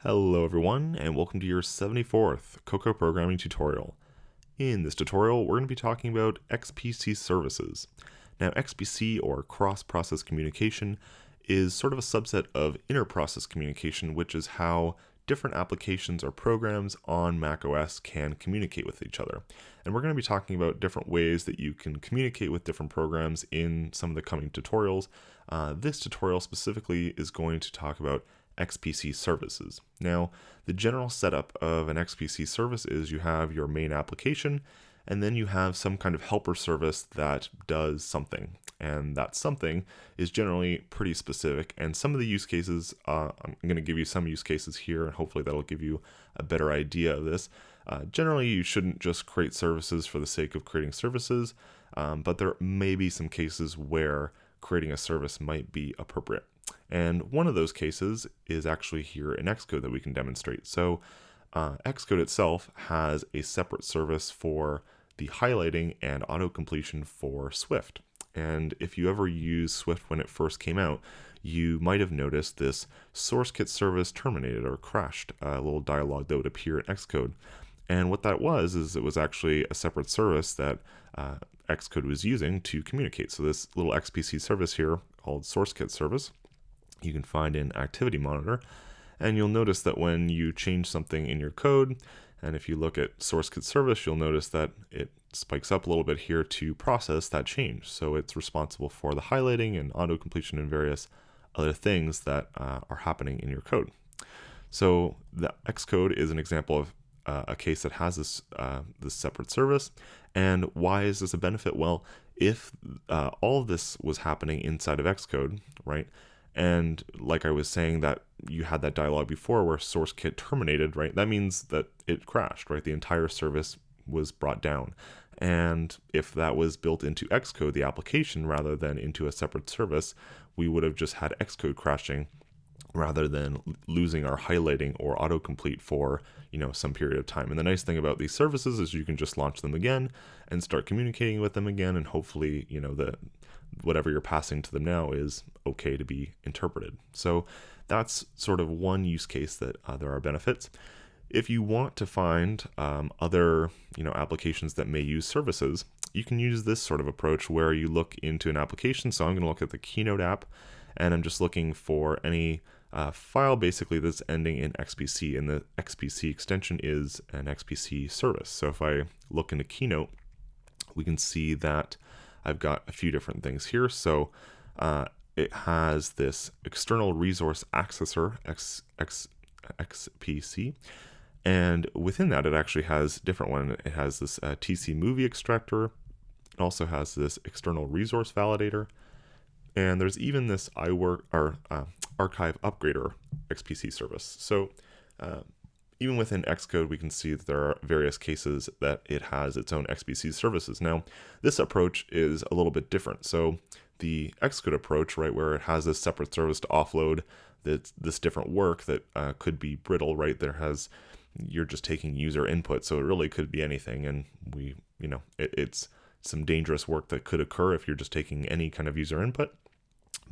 Hello everyone, and welcome to your 74th Cocoa Programming tutorial. In this tutorial, we're going to be talking about XPC Services. Now, XPC, or Cross-Process Communication, is sort of a subset of inter-process communication, which is how different applications or programs on macOS can communicate with each other. And we're going to be talking about different ways that you can communicate with different programs in some of the coming tutorials. This tutorial specifically is going to talk about XPC services. Now, the general setup of an XPC service is you have your main application, and then you have some kind of helper service that does something. And that something is generally pretty specific. And some of the use cases, I'm going to give you some use cases here, and hopefully that'll give you a better idea of this. Generally, you shouldn't just create services for the sake of creating services, but there may be some cases where creating a service might be appropriate. And one of those cases is actually here in Xcode that we can demonstrate. So Xcode itself has a separate service for the highlighting and auto-completion for Swift. And if you ever used Swift when it first came out, you might have noticed this SourceKit service terminated or crashed, a little dialog that would appear in Xcode. And what that was is it was actually a separate service that Xcode was using to communicate. So this little XPC service here called SourceKit service, you can find in Activity Monitor, and you'll notice that when you change something in your code, and if you look at SourceKit service, you'll notice that it spikes up a little bit here to process that change. So it's responsible for the highlighting and auto-completion and various other things that are happening in your code. So the Xcode is an example of a case that has this separate service. And why is this a benefit? Well, if all of this was happening inside of Xcode, right? And like I was saying, that you had that dialog before where SourceKit terminated, right? That means that it crashed, right? The entire service was brought down. And if that was built into Xcode, the application, rather than into a separate service, we would have just had Xcode crashing rather than losing our highlighting or autocomplete for, some period of time. And the nice thing about these services is you can just launch them again and start communicating with them again, and hopefully, whatever you're passing to them now is okay to be interpreted. So that's sort of one use case that there are benefits. If you want to find other applications that may use services, you can use this sort of approach where you look into an application. So I'm going to look at the Keynote app, and I'm just looking for any file basically that's ending in XPC, and the XPC extension is an XPC service. So if I look into Keynote, we can see that I've got a few different things here. So it has this external resource accessor, XPC, and within that it actually has a different one. It has this TC movie extractor. It also has this external resource validator, and there's even this archive upgrader XPC service. So even within Xcode, we can see that there are various cases that it has its own XPC services. Now, this approach is a little bit different. So the Xcode approach, right, where it has this separate service to offload this different work that could be brittle, right? You're just taking user input, so it really could be anything, and it's some dangerous work that could occur if you're just taking any kind of user input.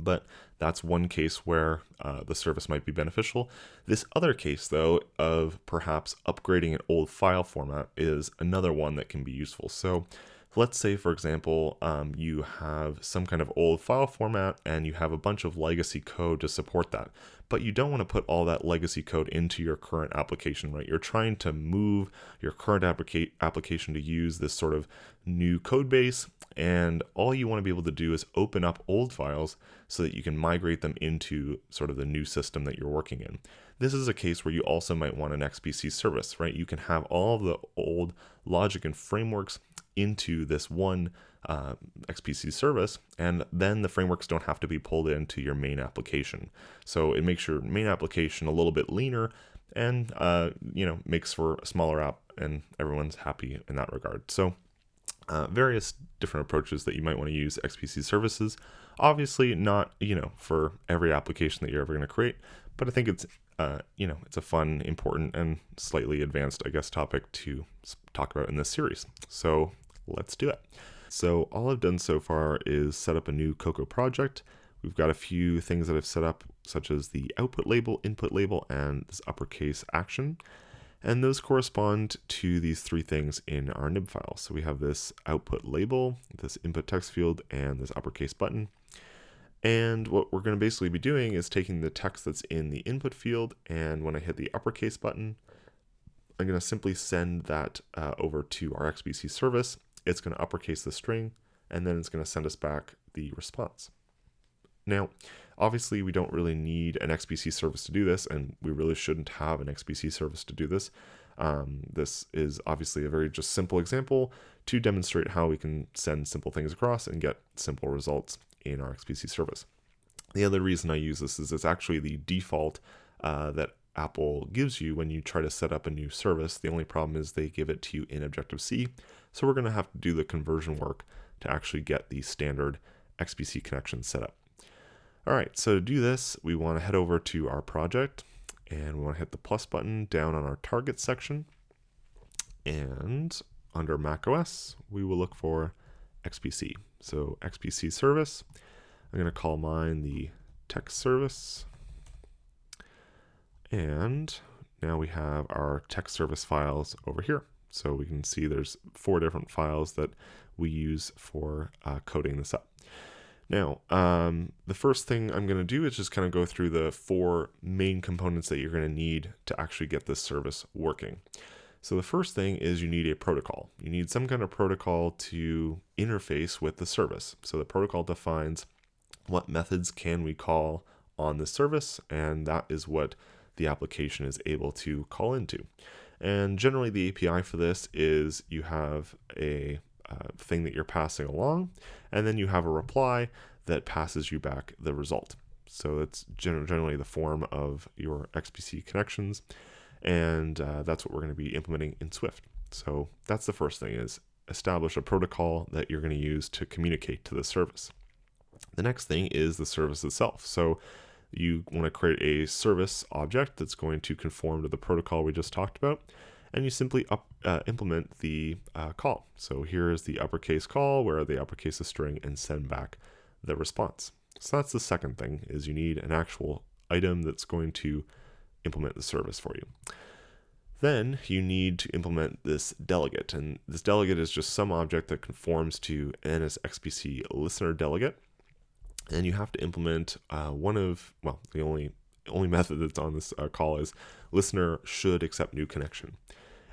But that's one case where the service might be beneficial. This other case, though, of perhaps upgrading an old file format is another one that can be useful. So let's say, for example, you have some kind of old file format and you have a bunch of legacy code to support that, but you don't want to put all that legacy code into your current application, right? You're trying to move your current application to use this sort of new code base, and all you want to be able to do is open up old files so that you can migrate them into sort of the new system that you're working in. This is a case where you also might want an XPC service, right? You can have all of the old logic and frameworks into this one XPC service, and then the frameworks don't have to be pulled into your main application. So it makes your main application a little bit leaner, and makes for a smaller app, and everyone's happy in that regard. So various different approaches that you might want to use XPC services. Obviously not for every application that you're ever going to create, but I think it's it's a fun, important, and slightly advanced, topic to talk about in this series. So let's do it. So all I've done so far is set up a new Cocoa project. We've got a few things that I've set up such as the output label, input label, and this uppercase action. And those correspond to these three things in our nib file. So we have this output label, this input text field, and this uppercase button. And what we're going to basically be doing is taking the text that's in the input field, and when I hit the uppercase button, I'm going to simply send that over to our XPC service. It's going to uppercase the string, and then it's going to send us back the response. Now, obviously, we don't really need an XPC service to do this, and we really shouldn't have an XPC service to do this. This is obviously a very just simple example to demonstrate how we can send simple things across and get simple results in our XPC service. The other reason I use this is it's actually the default that Apple gives you when you try to set up a new service. The only problem is they give it to you in Objective-C, so we're going to have to do the conversion work to actually get the standard XPC connection set up. All right, so to do this, we want to head over to our project, and we want to hit the plus button down on our target section. And under macOS, we will look for XPC. So XPC service, I'm going to call mine the text service. And now we have our text service files over here. So we can see there's 4 different files that we use for coding this up. Now, the first thing I'm going to do is just kind of go through the 4 main components that you're going to need to actually get this service working. So the first thing is you need a protocol. You need some kind of protocol to interface with the service. So the protocol defines what methods can we call on the service, and that is what the application is able to call into. And generally the API for this is you have a thing that you're passing along, and then you have a reply that passes you back the result. So it's generally the form of your XPC connections, and that's what we're going to be implementing in Swift. So that's the first thing, is establish a protocol that you're going to use to communicate to the service. The next thing is the service itself. So you want to create a service object that's going to conform to the protocol we just talked about, and you simply implement the call. So here is the uppercase call, where the uppercase is string, and send back the response. So that's the second thing, is you need an actual item that's going to implement the service for you. Then you need to implement this delegate, and this delegate is just some object that conforms to NSXPC listener delegate. And you have to implement the only method that's on this call is listener should accept new connection.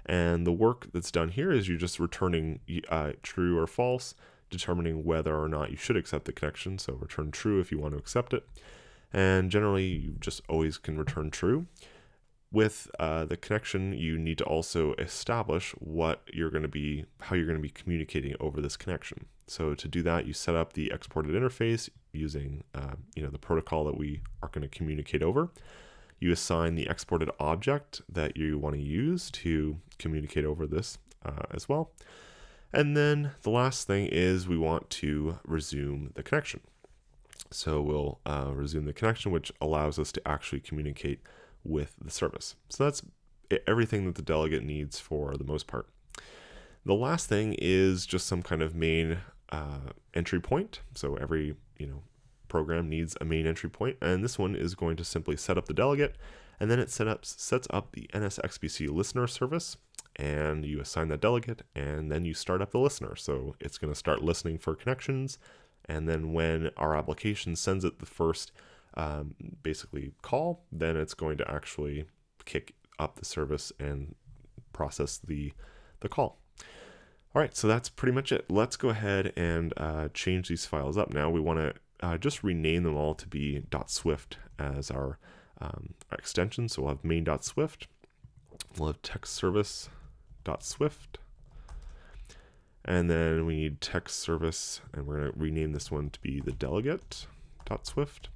And the work that's done here is you're just returning true or false, determining whether or not you should accept the connection. So return true if you want to accept it. And generally you just always can return true. With the connection, you need to also establish how you're going to be communicating over this connection. So to do that, you set up the exported interface using the protocol that we are going to communicate over. You assign the exported object that you want to use to communicate over this as well. And then the last thing is we want to resume the connection. So we'll resume the connection, which allows us to actually communicate with the service. So that's everything that the delegate needs for the most part. The last thing is just some kind of main entry point. So every program needs a main entry point, and this one is going to simply set up the delegate, and then it sets up the NSXPC listener service, and you assign that delegate, and then you start up the listener. So it's going to start listening for connections, and then when our application sends it the first basically call, then it's going to actually kick up the service and process the call. All right, so that's pretty much it. Let's go ahead and change these files up. Now we want to just rename them all to be .swift as our extension. So we'll have main.swift, we'll have text service.swift, and then we need text service, and we're going to rename this one to be the delegate.swift.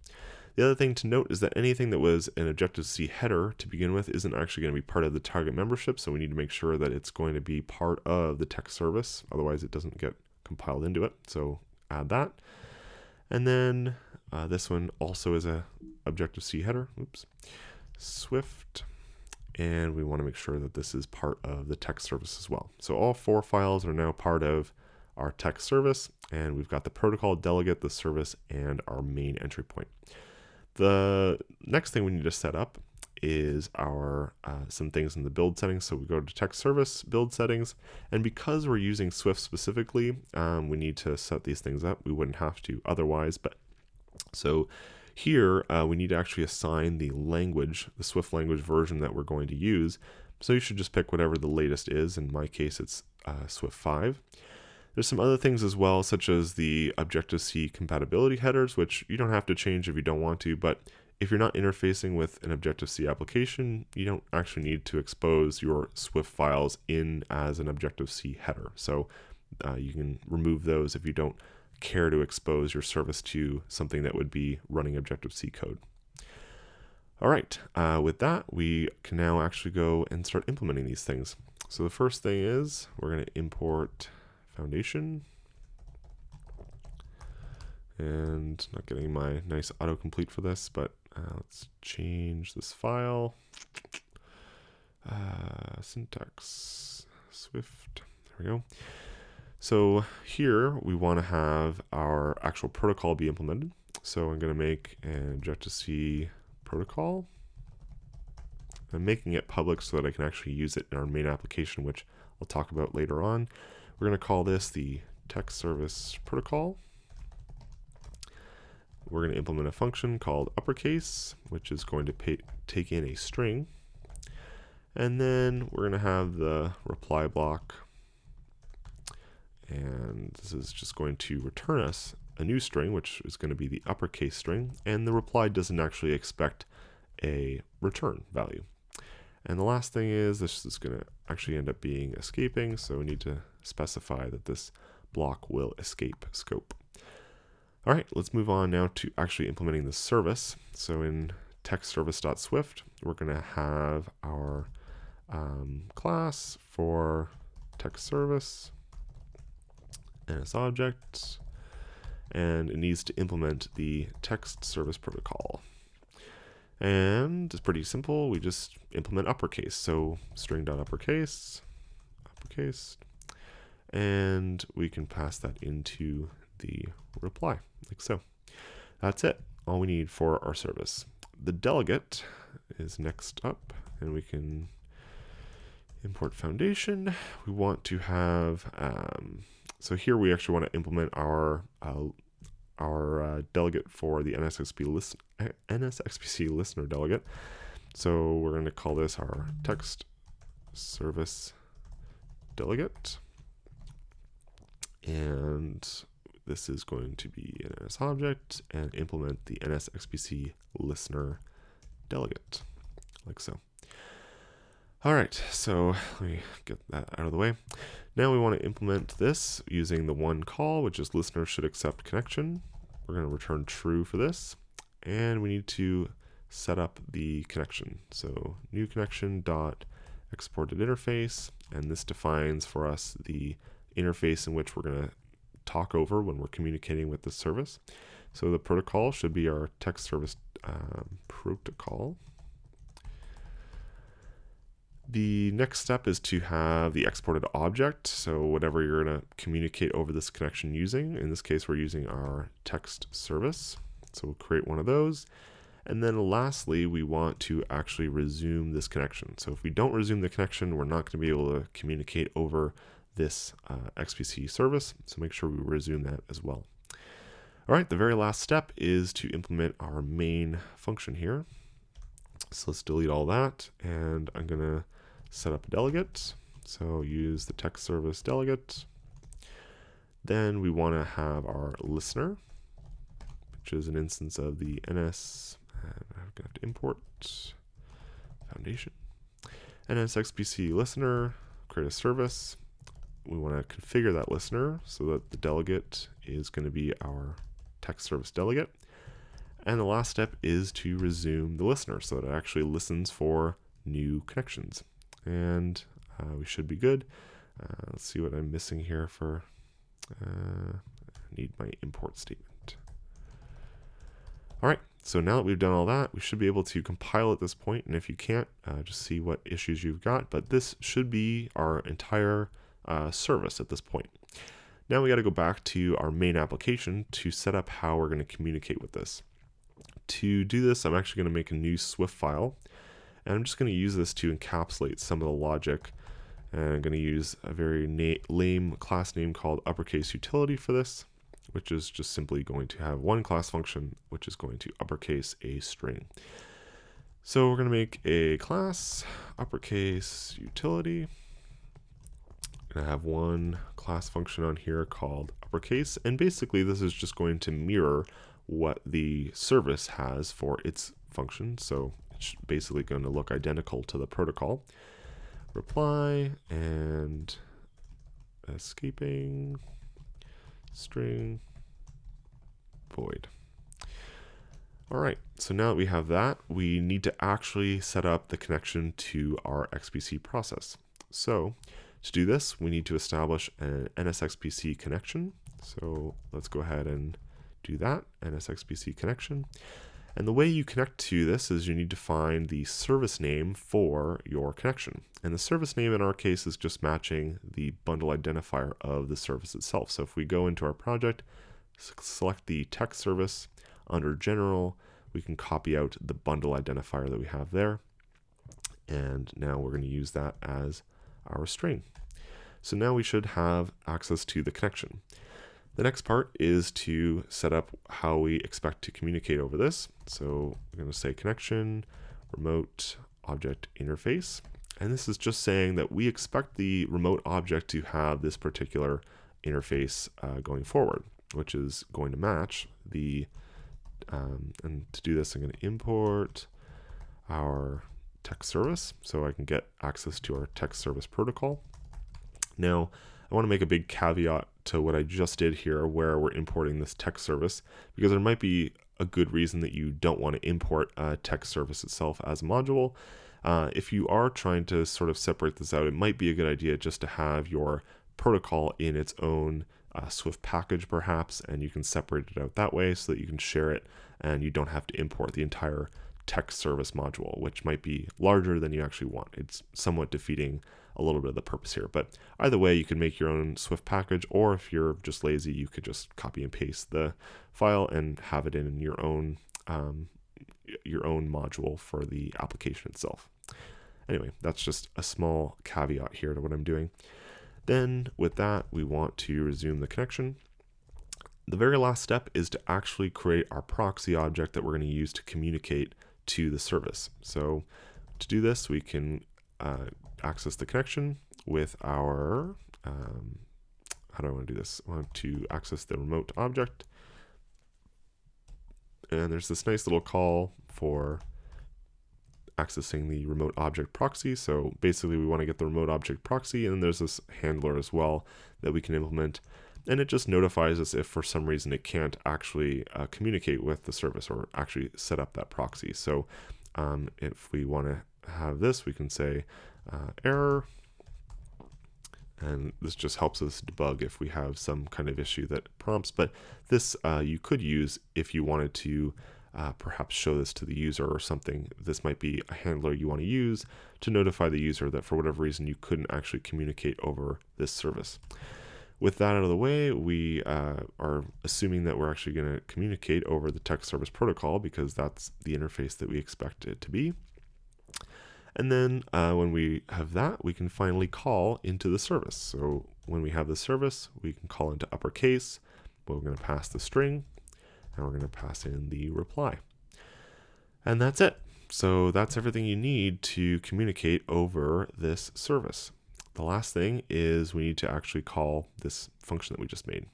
The other thing to note is that anything that was an Objective-C header to begin with isn't actually going to be part of the target membership, so we need to make sure that it's going to be part of the text service, otherwise it doesn't get compiled into it. So add that. And then this one also is a Objective-C header, Swift, and we want to make sure that this is part of the text service as well. So all 4 files are now part of our text service, and we've got the protocol, delegate, the service, and our main entry point. The next thing we need to set up is our some things in the build settings. So we go to text service build settings, and because we're using Swift specifically, we need to set these things up. We wouldn't have to otherwise, but so here we need to actually assign the language, the Swift language version that we're going to use. So you should just pick whatever the latest is. In my case, it's Swift 5. There's some other things as well, such as the Objective-C compatibility headers, which you don't have to change if you don't want to, but if you're not interfacing with an Objective-C application, you don't actually need to expose your Swift files in as an Objective-C header. So you can remove those if you don't care to expose your service to something that would be running Objective-C code. All right, with that, we can now actually go and start implementing these things. So the first thing is we're going to import Foundation, and not getting my nice autocomplete for this, but let's change this file. Syntax Swift, there we go. So here we want to have our actual protocol be implemented. So I'm going to make an Objective-C protocol. I'm making it public so that I can actually use it in our main application, which I'll talk about later on. We're going to call this the text service protocol. We're going to implement a function called uppercase, which is going to take in a string. And then we're going to have the reply block. And this is just going to return us a new string, which is going to be the uppercase string. And the reply doesn't actually expect a return value. And the last thing is this is going to actually end up being escaping. So we need to specify that this block will escape scope. All right, let's move on now to actually implementing the service. So in textservice.swift, we're going to have our class for text service NS object, and it needs to implement the text service protocol. And it's pretty simple. We just implement uppercase. So string.uppercase, uppercase, and we can pass that into the reply, like so. That's it, all we need for our service. The delegate is next up, and we can import Foundation. We want to have, so here we actually want to implement our delegate for the NSXPC listener delegate. So we're going to call this our text service delegate. And this is going to be an NS object and implement the NSXPC listener delegate, like so. All right, so let me get that out of the way. Now we want to implement this using the one call, which is listener should accept connection. We're going to return true for this, and we need to set up the connection. So new connection dot exported interface, and this defines for us the interface in which we're going to talk over when we're communicating with the service. So the protocol should be our text service protocol. The next step is to have the exported object. So whatever you're going to communicate over this connection using, in this case, we're using our text service. So we'll create one of those. And then lastly, we want to actually resume this connection. So if we don't resume the connection, we're not going to be able to communicate over this XPC service. So make sure we resume that as well. All right, the very last step is to implement our main function here. So let's delete all that, and I'm going to set up a delegate. So use the text service delegate. Then we want to have our listener, which is an instance of the NS. And I'm going to have to import Foundation. NSXPC listener, create a service. We want to configure that listener so that the delegate is going to be our text service delegate. And the last step is to resume the listener so that it actually listens for new connections. And we should be good. Let's see what I'm missing here for, I need my import statement. All right, so now that we've done all that, we should be able to compile at this point. And if you can't, just see what issues you've got. But this should be our entire service at this point. Now we got to go back to our main application to set up how we're going to communicate with this. to do this, I'm actually going to make a new Swift file, and I'm just going to use this to encapsulate some of the logic. And I'm going to use a very lame class name called uppercase utility for this, which is just simply going to have one class function, which is going to uppercase a string. So we're going to make a class uppercase utility. I'm going to have one class function on here called uppercase, and basically this is just going to mirror what the service has for its function. So it's basically going to look identical to the protocol. Reply and escaping string void. All right, so now that we have that, we need to actually set up the connection to our XPC process. So to do this, we need to establish an NSXPC connection. So let's go ahead and do that, NSXPC connection. And the way you connect to this is you need to find the service name for your connection. And the service name in our case is just matching the bundle identifier of the service itself. So if we go into our project, select the text service, under general, we can copy out the bundle identifier that we have there. And now we're going to use that as our string. So now we should have access to the connection. The next part is to set up how we expect to communicate over this. So we're going to say connection, remote object interface. And this is just saying that we expect the remote object to have this particular interface going forward, which is going to match the, and to do this, I'm going to import our text service so I can get access to our text service protocol. Now, I want to make a big caveat to what I just did here where we're importing this text service, because there might be a good reason that you don't want to import a text service itself as a module. If you are trying to sort of separate this out, it might be a good idea just to have your protocol in its own Swift package perhaps, and you can separate it out that way so that you can share it and you don't have to import the entire text service module, which might be larger than you actually want. It's somewhat defeating a little bit of the purpose here, but either way you can make your own Swift package, or if you're just lazy, you could just copy and paste the file and have it in your own module for the application itself. Anyway, that's just a small caveat here to what I'm doing. Then with that, we want to resume the connection. The very last step is to actually create our proxy object that we're going to use to communicate to the service. So to do this, we can access the connection with our, how do I want to do this? I want to access the remote object. And there's this nice little call for accessing the remote object proxy. So basically we want to get the remote object proxy, and then there's this handler as well that we can implement. And it just notifies us if for some reason it can't actually communicate with the service or actually set up that proxy. So if we want to have this, we can say error, and this just helps us debug if we have some kind of issue that prompts. But this you could use if you wanted to perhaps show this to the user or something. This might be a handler you want to use to notify the user that for whatever reason you couldn't actually communicate over this service. With that out of the way, we are assuming that we're actually going to communicate over the text service protocol, because that's the interface that we expect it to be. And then when we have that, we can finally call into the service. So when we have the service, we can call into uppercase. We're going to pass the string, and we're going to pass in the reply. And that's it. So that's everything you need to communicate over this service. The last thing is we need to actually call this function that we just made.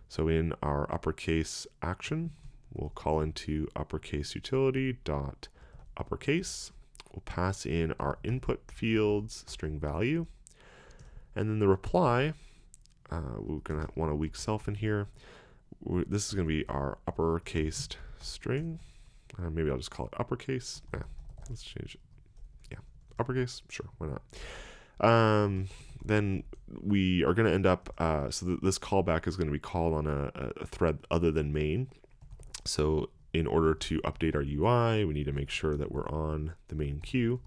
So in our uppercase action, we'll call into uppercase utility dot uppercase. We'll pass in our input fields string value, and then the reply, we're going to want a weak self in here. This is going to be our uppercase string. Maybe I'll just call it uppercase. Let's change it. Yeah, uppercase. Sure, why not? Then we are going to end up, so this callback is going to be called on a thread other than main. So in order to update our UI, we need to make sure that we're on the main queue.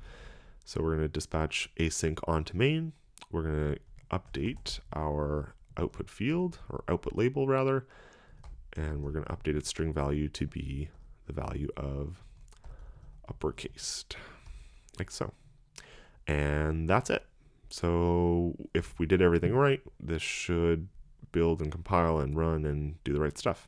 So we're going to dispatch async onto main. We're going to update our output field, or output label rather, and we're going to update its string value to be the value of uppercased, like so. And that's it. So if we did everything right, this should build and compile and run and do the right stuff.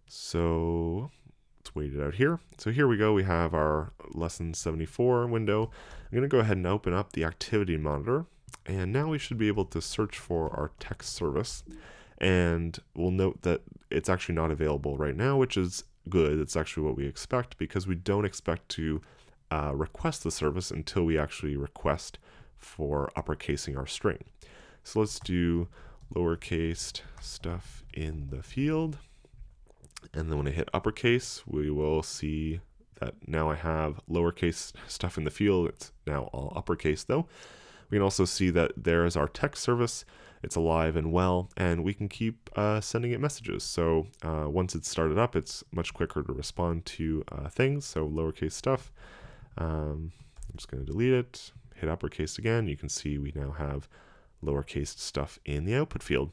So let's wait it out here. So here we go. We have our lesson 74 window. I'm going to go ahead and open up the activity monitor. And now we should be able to search for our text service. And we'll note that it's actually not available right now, which is good. It's actually what we expect, because we don't expect to request the service until we actually request for uppercasing our string. So let's do lowercase stuff in the field. And then when I hit uppercase, we will see that now I have lowercase stuff in the field. It's now all uppercase though. We can also see that there is our text service. It's alive and well, and we can keep sending it messages. So once it's started up, it's much quicker to respond to things. So lowercase stuff. I'm just going to delete it, hit uppercase again. You can see we now have lowercase stuff in the output field.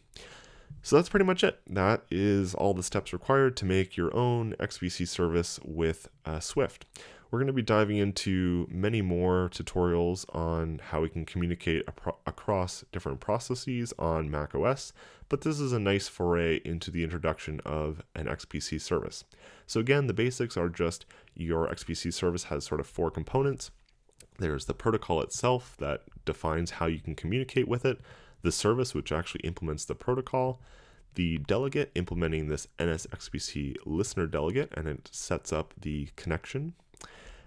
So that's pretty much it. That is all the steps required to make your own XPC service with Swift. We're going to be diving into many more tutorials on how we can communicate across different processes on macOS, but this is a nice foray into the introduction of an XPC service. So again, the basics are just your XPC service has sort of 4 components. There's the protocol itself that defines how you can communicate with it, the service, which actually implements the protocol, the delegate implementing this NSXPC listener delegate, and it sets up the connection.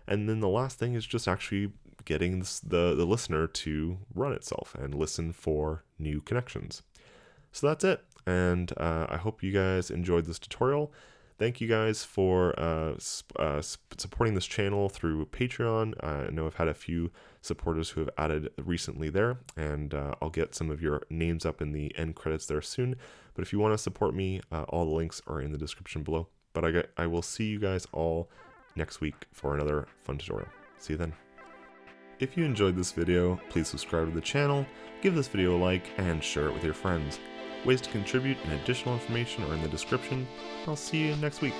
And then the last thing is just actually getting the listener to run itself and listen for new connections. So that's it. And I hope you guys enjoyed this tutorial. Thank you guys for supporting this channel through Patreon. I know I've had a few supporters who have added recently there, and I'll get some of your names up in the end credits there soon. But if you want to support me, all the links are in the description below. But I will see you guys all next week for another fun tutorial. See you then. If you enjoyed this video, please subscribe to the channel, give this video a like, and share it with your friends. Ways to contribute and additional information are in the description. I'll see you next week.